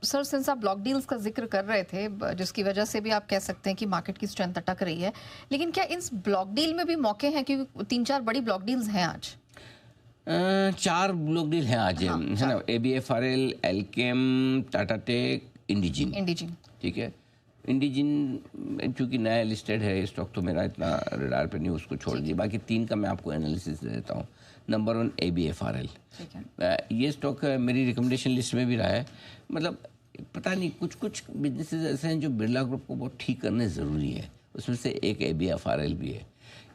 Sir since आप block deals का जिक्र कर रहे थे, जिसकी वजह से भी आप कह सकते हैं कि मार्केट की स्ट्रेंथ अटक रही है, लेकिन क्या इस ब्लॉक डील में भी मौके हैं? क्योंकि 3-4 बड़ी ब्लॉक डील्स हैं आज। 4 ब्लॉक डील हैं आज, हाँ, है ना। ABFRL, Alkem, Tata Tech, Indegene. इंडिजिन। ठीक है। इंडिजिन चूंकि नया लिस्टेड है स्टॉक, तो मेरा इतना रडार पे नहीं, उसको छोड़ दिए। बाकी 3 का मैं आपको एनालिसिस दे देता हूँ। Number 1 ABFRL। ठीक है। ये स्टॉक मेरी रिकमेंडेशन लिस्ट में भी रहा है। मतलब पता नहीं, कुछ कुछ बिजनेसेस ऐसे हैं जो बिरला ग्रुप को बहुत ठीक करने ज़रूरी है, उसमें से एक ABFRL भी है।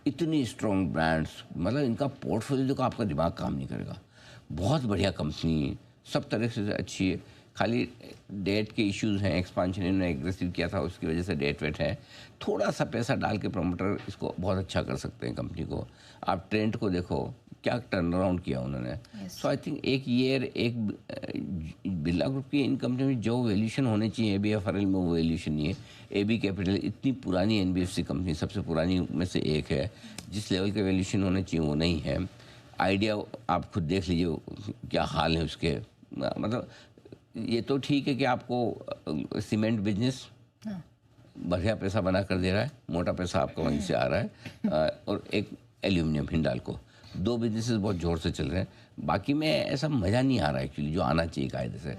इतनी स्ट्रॉन्ग ब्रांड्स, मतलब इनका पोर्टफोलियो का आपका दिमाग काम नहीं करेगा। बहुत बढ़िया कंपनी, सब तरह से अच्छी है। खाली डेट के इश्यूज हैं, एक्सपांशन इन्होंने एग्रेसिव किया था, उसकी वजह से डेट वेट है। थोड़ा सा पैसा डाल के प्रमोटर इसको बहुत अच्छा कर सकते हैं कंपनी को। आप ट्रेंड को देखो, क्या टर्न अराउंड किया उन्होंने। सो आई थिंक एक ईयर एक बिरला ग्रुप की इन कंपनी में जो वैल्यूशन होने चाहिए, ABFRL में वो वैल्यूशन नहीं है। AB कैपिटल इतनी पुरानी NBFC कंपनी, सबसे पुरानी में से एक है, जिस लेवल के वैल्यूशन होने चाहिए वो नहीं है। आइडिया आप खुद देख लीजिए क्या हाल है उसके। मतलब ये तो ठीक है कि आपको सीमेंट बिजनेस बढ़िया पैसा बना कर दे रहा है, मोटा पैसा आपका वहीं से आ रहा है। और एक एल्यूमिनियम हिंडाल्को, 2 बिजनेसेस बहुत जोर से चल रहे हैं। बाकी में ऐसा मज़ा नहीं आ रहा है एक्चुअली, जो आना चाहिए कायदे से।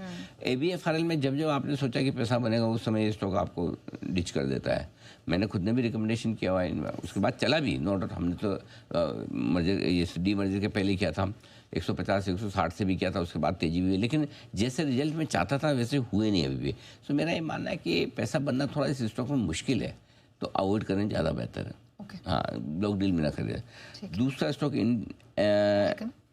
ABFRL में जब जब आपने सोचा कि पैसा बनेगा, उस समय ये स्टॉक आपको डिच कर देता है। मैंने खुद ने भी रिकमेंडेशन किया हुआ है, उसके बाद चला भी, नो डाउट। हमने तो मर्जर, ये डी मर्जर के पहले किया था, 150-160 से भी किया था, उसके बाद तेजी भी हुई। लेकिन जैसे रिजल्ट मैं चाहता था वैसे हुए नहीं अभी भी। सो मेरा ये मानना है कि पैसा बनना थोड़ा इस स्टॉक में मुश्किल है, तो अवॉइड करें, ज़्यादा बेहतर है। हाँ, ब्लॉक डील में ना खरीदें। दूसरा स्टॉक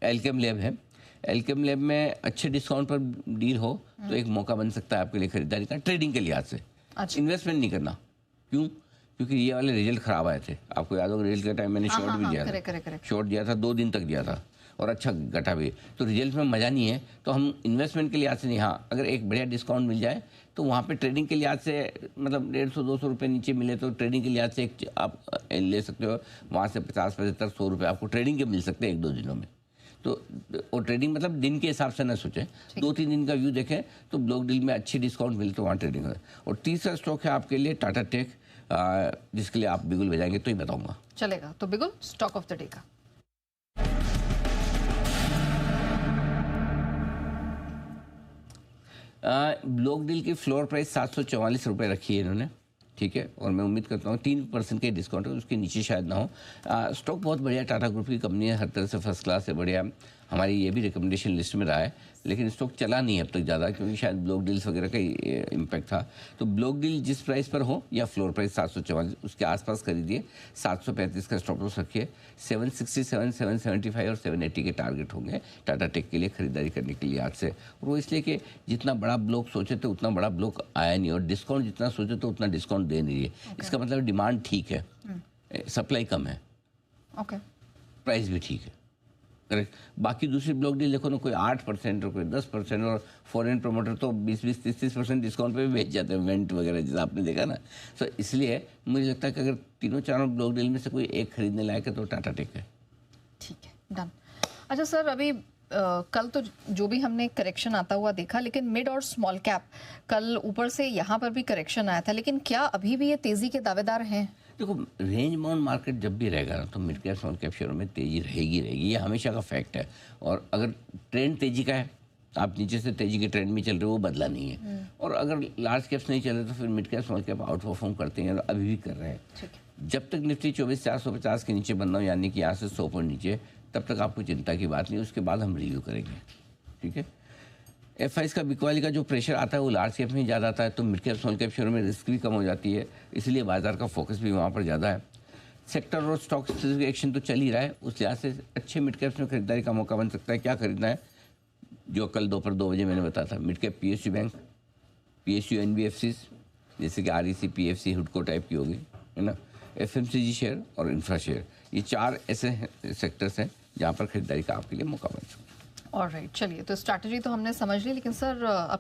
एल्केम लैब है। एल्केम लैब में अच्छे डिस्काउंट पर डील हो तो एक मौका बन सकता है आपके लिए खरीदारी का, ट्रेडिंग के लिहाज से। इन्वेस्टमेंट नहीं करना। क्यों? क्योंकि ये वाले रिजल्ट खराब आए थे। आपको याद होगा रिजल्ट के टाइम मैंने शॉर्ट भी दिया था, शॉर्ट दिया था, 2 दिन तक दिया था और अच्छा घटा भी। तो रिजल्ट में मज़ा नहीं है, तो हम इन्वेस्टमेंट के लिहाज से नहीं। हाँ, अगर एक बढ़िया डिस्काउंट मिल जाए तो वहाँ पे ट्रेडिंग के लिहाज से, मतलब 150-200 रुपये नीचे मिले तो ट्रेडिंग के लिहाज से एक आप ले सकते हो। वहाँ से 50-75-100 रुपये आपको ट्रेडिंग के मिल सकते हैं 1-2 दिनों में। तो और ट्रेडिंग मतलब दिन के हिसाब से ना सोचें, 2-3 दिन का व्यू देखें तो ब्लॉक डील में अच्छी डिस्काउंट मिले तो वहाँ ट्रेडिंग करें। और तीसरा स्टॉक है आपके लिए टाटा टेक, जिसके लिए आप बिगुल भेजाएंगे तो ही बताऊँगा। चलेगा, तो बिगुल स्टॉक ऑफ द डे का। ब्लॉक डील की फ्लोर प्राइस 744 रुपये रखी है इन्होंने, ठीक है। और मैं उम्मीद करता हूँ 3% के डिस्काउंट है, उसके नीचे शायद ना हो। स्टॉक बहुत बढ़िया, टाटा ग्रुप की कंपनी है, हर तरह से फर्स्ट क्लास है, बढ़िया। हमारी ये भी रिकमेंडेशन लिस्ट में रहा है, लेकिन स्टॉक चला नहीं है अब तक ज़्यादा, क्योंकि शायद ब्लॉक डील्स वगैरह का इम्पैक्ट था। तो ब्लॉक डील जिस प्राइस पर हो या फ्लोर प्राइस 744 उसके आसपास खरीदिए। 735 का स्टॉप लॉस रखिए। 767, 775 और 780 के टारगेट होंगे टाटा टेक के लिए खरीदारी करने के लिए आज से। और वो इसलिए कि जितना बड़ा ब्लॉक सोचे थे उतना बड़ा ब्लॉक आया नहीं, और डिस्काउंट जितना सोचे तो उतना डिस्काउंट दे नहीं रही है। इसका मतलब डिमांड ठीक है, सप्लाई कम है, प्राइस भी ठीक है, करेक्ट। बाकी दूसरी ब्लॉक डील देखो ना, कोई 8% और कोई 10%, और फॉरेन प्रमोटर तो 20-20, 30-30% डिस्काउंट पे भी बेच जाते हैं, वेंट वगैरह, जैसा आपने देखा ना। तो इसलिए मुझे लगता है कि अगर तीनों चारों ब्लॉक डील में से कोई एक खरीदने लायक है तो टाटा टेक है। ठीक है, डन। अच्छा सर, अभी कल तो जो भी हमने करेक्शन आता हुआ देखा, लेकिन मिड और स्मॉल कैप कल ऊपर से यहाँ पर भी करेक्शन आया था, लेकिन क्या अभी भी ये तेजी के दावेदार हैं? देखो, रेंज बाउंड मार्केट जब भी रहेगा ना, तो मिड कैप स्मॉल कैप शेयरों में तेजी रहेगी, ये हमेशा का फैक्ट है। और अगर ट्रेंड तेजी का है, आप नीचे से तेजी के ट्रेंड में चल रहे हो, वो बदला नहीं है। और अगर लार्ज कैप्स नहीं चल रहे तो फिर mid cap small cap out perform करते हैं, और अभी भी कर रहे हैं। जब तक निफ्टी 24,450 के नीचे बनना हो, यानी कि यहाँ से 100 पॉइंट नीचे, तब तक आपको चिंता की बात नहीं। उसके बाद हम रिव्यू करेंगे, ठीक है। FIs का बिकवाली का जो प्रेशर आता है वो लार्ज कैप में ज़्यादा आता है, तो मिड कैप स्मॉल कैप शेयरों में रिस्क भी कम हो जाती है, इसलिए बाजार का फोकस भी वहाँ पर ज़्यादा है। सेक्टर और स्टॉक स्पेसिफिक एक्शन तो चल ही रहा है, उस लिहाज से अच्छे मिड कैप्स में खरीदारी का मौका बन सकता है। क्या खरीदना है? जो कल दोपहर 2 बजे मैंने बताया था, mid cap PSU bank, PSU NBFCs जैसे कि REC, PFC, हुडको टाइप की होगी, है ना, FMCG शेयर और इंफ्रा शेयर, ये 4 ऐसे सेक्टर्स हैं जहाँ पर खरीदारी का आपके लिए मौका बन सकता है। ऑलराइट, चलिए, तो स्ट्रैटेजी तो हमने समझ ली, लेकिन सर अब